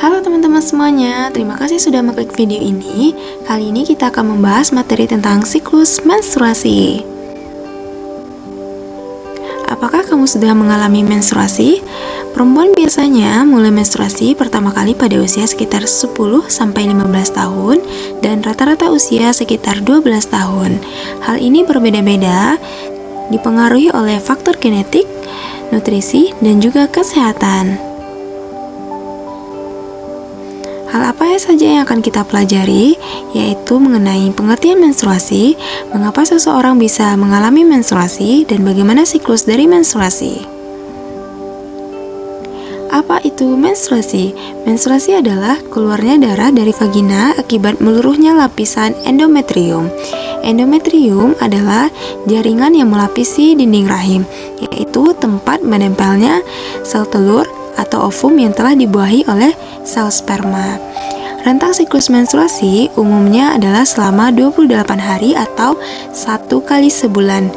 Halo teman-teman semuanya, terima kasih sudah mengklik video ini. Kali ini kita akan membahas materi tentang siklus menstruasi. Apakah kamu sudah mengalami menstruasi? Perempuan biasanya mulai menstruasi pertama kali pada usia sekitar 10-15 tahun dan rata-rata usia sekitar 12 tahun. Hal ini berbeda-beda, dipengaruhi oleh faktor genetik, nutrisi, dan juga kesehatan. Hal apa saja yang akan kita pelajari, yaitu mengenai pengertian menstruasi, mengapa seseorang bisa mengalami menstruasi, dan bagaimana siklus dari menstruasi. Apa itu menstruasi? Menstruasi adalah keluarnya darah dari vagina akibat meluruhnya lapisan endometrium. Endometrium adalah jaringan yang melapisi dinding rahim, yaitu tempat menempelnya sel telur atau ovum yang telah dibuahi oleh sel sperma. Rentang siklus menstruasi umumnya adalah selama 28 hari atau 1 kali sebulan.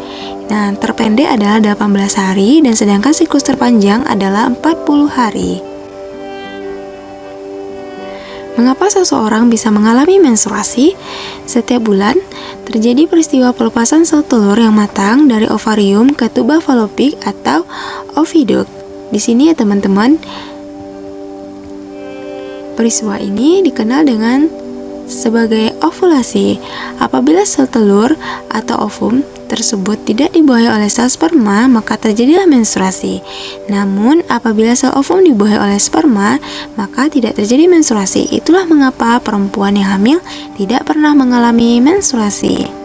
Nah, terpendek adalah 18 hari dan sedangkan siklus terpanjang adalah 40 hari. Mengapa seseorang bisa mengalami menstruasi? Setiap bulan terjadi peristiwa pelepasan sel telur yang matang dari ovarium ke tuba falopik atau oviduct. Di sini ya teman-teman, peristiwa ini dikenal dengan sebagai ovulasi. Apabila sel telur atau ovum tersebut tidak dibuahi oleh sel sperma, maka terjadilah menstruasi. Namun, apabila sel ovum dibuahi oleh sperma, maka tidak terjadi menstruasi. Itulah mengapa perempuan yang hamil tidak pernah mengalami menstruasi.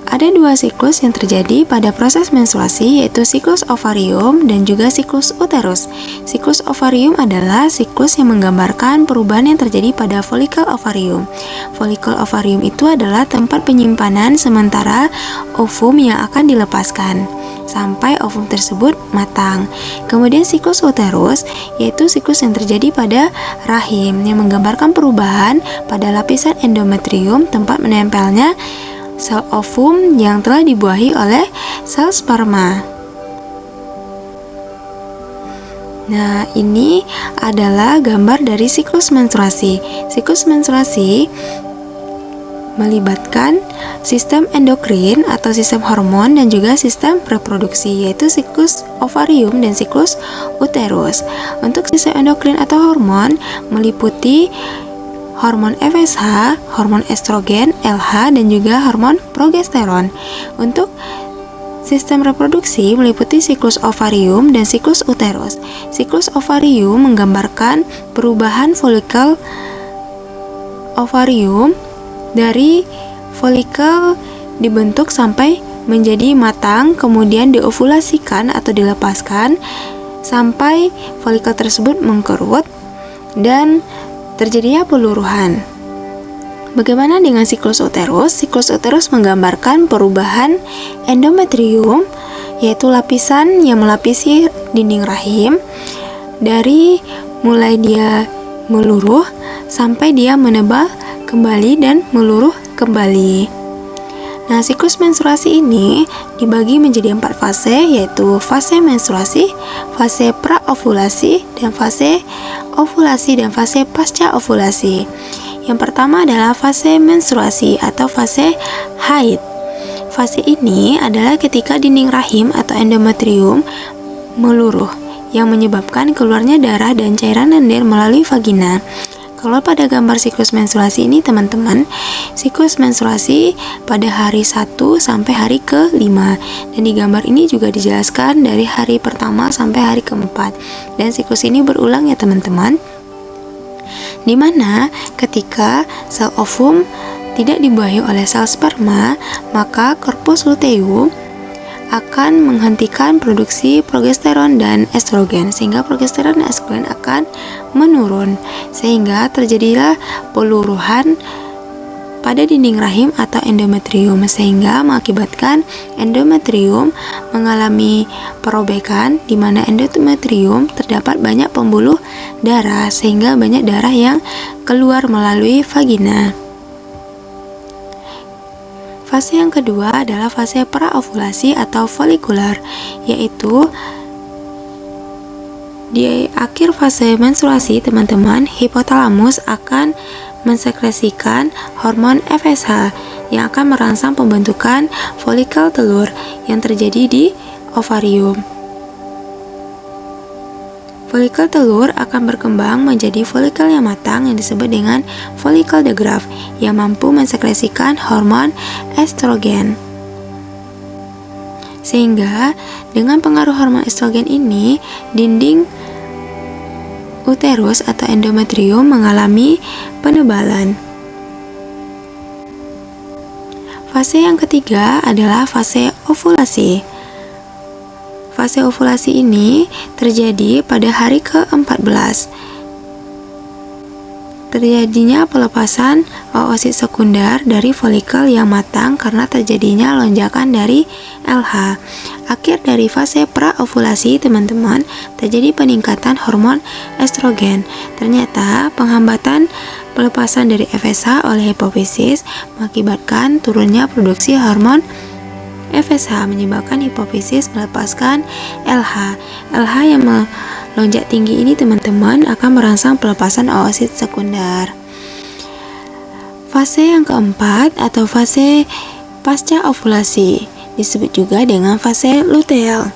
Ada dua siklus yang terjadi pada proses menstruasi, yaitu siklus ovarium dan juga siklus uterus. Siklus ovarium adalah siklus yang menggambarkan perubahan yang terjadi pada folikel ovarium. Folikel ovarium itu adalah tempat penyimpanan sementara ovum yang akan dilepaskan sampai ovum tersebut matang. Kemudian siklus uterus, yaitu siklus yang terjadi pada rahim yang menggambarkan perubahan pada lapisan endometrium, tempat menempelnya sel ovum yang telah dibuahi oleh sel sperma. Nah, ini adalah gambar dari siklus menstruasi. Siklus menstruasi melibatkan sistem endokrin atau sistem hormon dan juga sistem reproduksi, yaitu siklus ovarium dan siklus uterus. Untuk sistem endokrin atau hormon meliputi hormon FSH, hormon estrogen, LH, dan juga hormon progesteron. Untuk sistem reproduksi meliputi siklus ovarium dan siklus uterus. Siklus ovarium menggambarkan perubahan folikel ovarium dari folikel dibentuk sampai menjadi matang, kemudian diovulasikan atau dilepaskan sampai folikel tersebut mengkerut dan terjadinya peluruhan. Bagaimana dengan siklus uterus? Siklus uterus menggambarkan perubahan endometrium, yaitu lapisan yang melapisi dinding rahim, dari mulai dia meluruh sampai dia menebal kembali dan meluruh kembali. Nah, siklus menstruasi ini dibagi menjadi 4 fase, yaitu fase menstruasi, fase praovulasi, dan fase ovulasi, dan fase pasca ovulasi. Yang pertama adalah fase menstruasi atau fase haid. Fase ini adalah ketika dinding rahim atau endometrium meluruh, yang menyebabkan keluarnya darah dan cairan lendir melalui vagina. Kalau pada gambar siklus menstruasi ini teman-teman, siklus menstruasi pada hari 1 sampai hari ke-5, dan di gambar ini juga dijelaskan dari hari pertama sampai hari ke-4, dan siklus ini berulang ya teman-teman, dimana ketika sel ovum tidak dibuahi oleh sel sperma, maka korpus luteum akan menghentikan produksi progesteron dan estrogen, sehingga progesteron dan estrogen akan menurun, sehingga terjadilah peluruhan pada dinding rahim atau endometrium, sehingga mengakibatkan endometrium mengalami perobekan, di mana endometrium terdapat banyak pembuluh darah, sehingga banyak darah yang keluar melalui vagina. Fase yang kedua adalah fase praovulasi atau folikular, yaitu Di akhir fase menstruasi, teman-teman, hipotalamus akan mensekresikan hormon FSH yang akan merangsang pembentukan folikel telur yang terjadi di ovarium. Folikel telur akan berkembang menjadi folikel yang matang yang disebut dengan folikel de Graaff yang mampu mensekresikan hormon estrogen. Sehingga dengan pengaruh hormon estrogen ini, dinding uterus atau endometrium mengalami penebalan. Fase yang ketiga adalah fase ovulasi. Fase ovulasi ini terjadi pada hari ke-14. Terjadinya pelepasan oosit sekunder dari folikel yang matang karena terjadinya lonjakan dari LH. Akhir dari fase praovulasi, teman-teman, terjadi peningkatan hormon estrogen. Ternyata penghambatan pelepasan dari FSH oleh hipofisis mengakibatkan turunnya produksi hormon FSH, menyebabkan hipofisis melepaskan LH. LH yang melonjak tinggi ini, teman-teman, akan merangsang pelepasan oosit sekunder. Fase yang keempat atau fase pasca ovulasi disebut juga dengan fase luteal.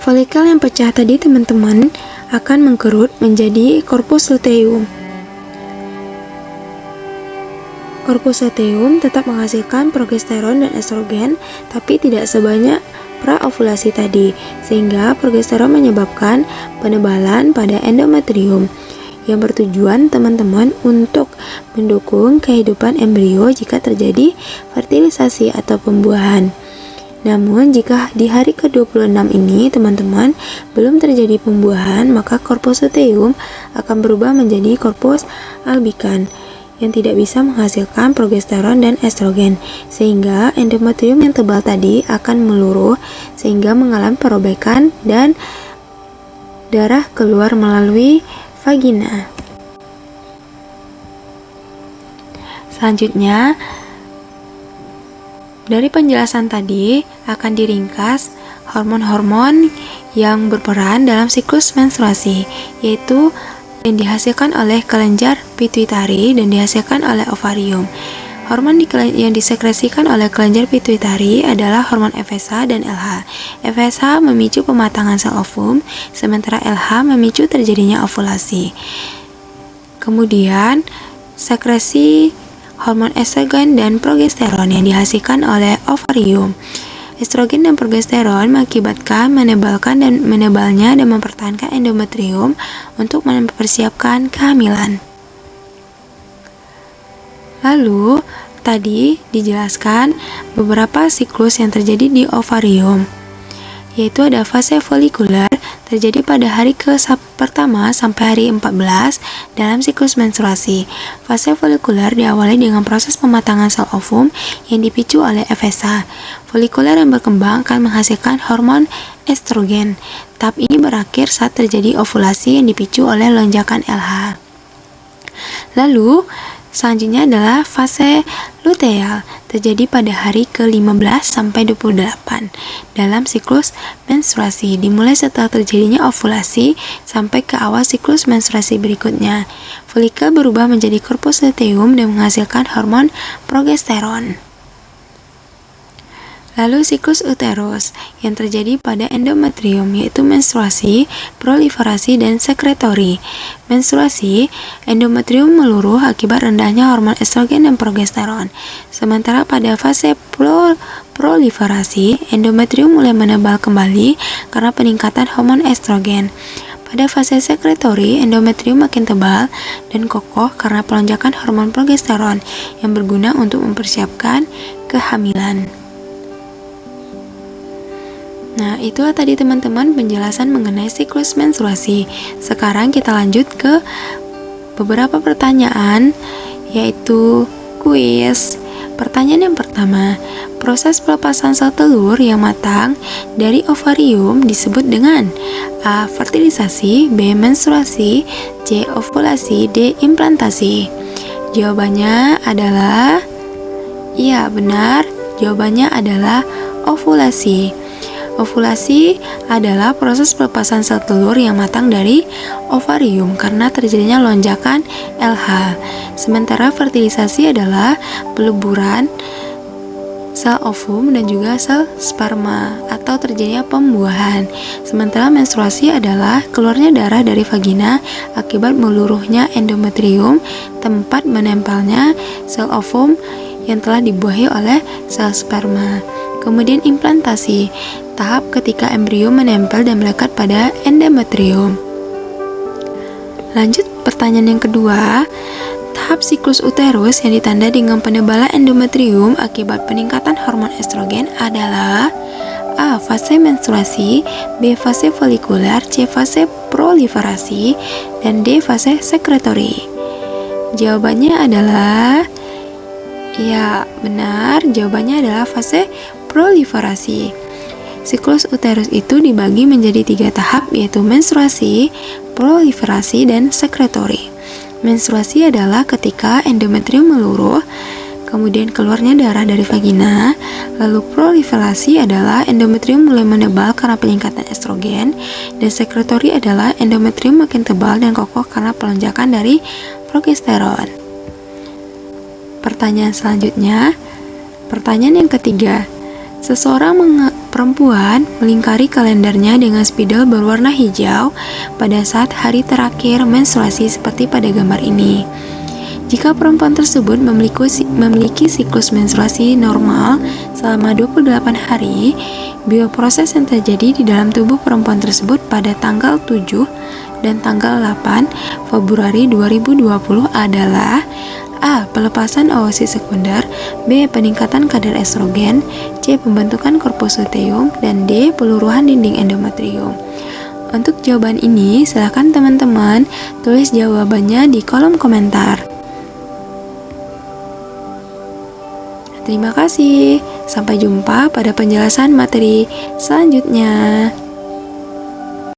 Folikel yang pecah tadi, teman-teman, akan mengkerut menjadi corpus luteum. Corpus luteum tetap menghasilkan progesteron dan estrogen, tapi tidak sebanyak praovulasi tadi, sehingga progesteron menyebabkan penebalan pada endometrium yang bertujuan, teman-teman, untuk mendukung kehidupan embrio jika terjadi fertilisasi atau pembuahan. Namun, jika di hari ke-26 ini, teman-teman, belum terjadi pembuahan, maka corpus luteum akan berubah menjadi corpus albicans yang tidak bisa menghasilkan progesteron dan estrogen, sehingga endometrium yang tebal tadi akan meluruh sehingga mengalami perobekan dan darah keluar melalui vagina. Selanjutnya, dari penjelasan tadi akan diringkas hormon-hormon yang berperan dalam siklus menstruasi, yaitu yang dihasilkan oleh kelenjar pituitari dan dihasilkan oleh ovarium. Hormon yang disekresikan oleh kelenjar pituitari adalah hormon FSH dan LH. FSH memicu pematangan sel ovum, sementara LH memicu terjadinya ovulasi. Kemudian, sekresi hormon estrogen dan progesteron yang dihasilkan oleh ovarium. Estrogen dan progesteron mengakibatkan menebalnya dan mempertahankan endometrium untuk mempersiapkan kehamilan. Lalu, tadi dijelaskan beberapa siklus yang terjadi di ovarium, yaitu ada fase folikuler terjadi pada hari pertama sampai hari 14 dalam siklus menstruasi. Fase folikuler diawali dengan proses pematangan sel ovum yang dipicu oleh FSH. Folikuler yang berkembang akan menghasilkan hormon estrogen. Tahap ini berakhir saat terjadi ovulasi yang dipicu oleh lonjakan LH. Lalu, selanjutnya adalah fase luteal, terjadi pada hari ke-15 sampai 28 dalam siklus menstruasi, dimulai setelah terjadinya ovulasi sampai ke awal siklus menstruasi berikutnya. Folikel berubah menjadi corpus luteum dan menghasilkan hormon progesteron. Lalu siklus uterus yang terjadi pada endometrium, yaitu menstruasi, proliferasi, dan sekretori. Menstruasi, endometrium meluruh akibat rendahnya hormon estrogen dan progesteron. Sementara pada fase proliferasi, endometrium mulai menebal kembali karena peningkatan hormon estrogen. Pada fase sekretori, endometrium makin tebal dan kokoh karena pelonjakan hormon progesteron yang berguna untuk mempersiapkan kehamilan. Nah, itulah tadi teman-teman penjelasan mengenai siklus menstruasi. Sekarang kita lanjut ke beberapa pertanyaan, yaitu kuis. Pertanyaan yang pertama, proses pelepasan sel telur yang matang dari ovarium disebut dengan A. Fertilisasi, B. Menstruasi, C. Ovulasi, D. Implantasi. Jawabannya adalah, iya benar, jawabannya adalah ovulasi. Ovulasi adalah proses pelepasan sel telur yang matang dari ovarium karena terjadinya lonjakan LH. Sementara fertilisasi adalah peleburan sel ovum dan juga sel sperma atau terjadinya pembuahan. Sementara menstruasi adalah keluarnya darah dari vagina akibat meluruhnya endometrium, tempat menempelnya sel ovum yang telah dibuahi oleh sel sperma. Kemudian implantasi, tahap ketika embrio menempel dan melekat pada endometrium. Lanjut pertanyaan yang kedua. Tahap siklus uterus yang ditanda dengan penebalan endometrium akibat peningkatan hormon estrogen adalah A. Fase menstruasi, B. Fase folikuler, C. Fase proliferasi, dan D. Fase sekretori. Jawabannya adalah ya, benar. Jawabannya adalah fase proliferasi. Siklus uterus itu dibagi menjadi 3 tahap, yaitu menstruasi, proliferasi, dan sekretori. Menstruasi adalah ketika endometrium meluruh, kemudian keluarnya darah dari vagina. Lalu proliferasi adalah endometrium mulai menebal karena peningkatan estrogen, dan sekretori adalah endometrium makin tebal dan kokoh karena pelonjakan dari progesteron. Pertanyaan selanjutnya, pertanyaan yang ketiga. Seseorang perempuan melingkari kalendernya dengan spidol berwarna hijau pada saat hari terakhir menstruasi seperti pada gambar ini. Jika perempuan tersebut memiliki siklus menstruasi normal selama 28 hari, bioproses yang terjadi di dalam tubuh perempuan tersebut pada tanggal 7 dan tanggal 8 Februari 2020 adalah A. Pelepasan oosit sekunder, B. Peningkatan kadar estrogen, C. Pembentukan korpus luteum, dan D. Peluruhan dinding endometrium. Untuk jawaban ini, silakan teman-teman tulis jawabannya di kolom komentar. Terima kasih. Sampai jumpa pada penjelasan materi selanjutnya.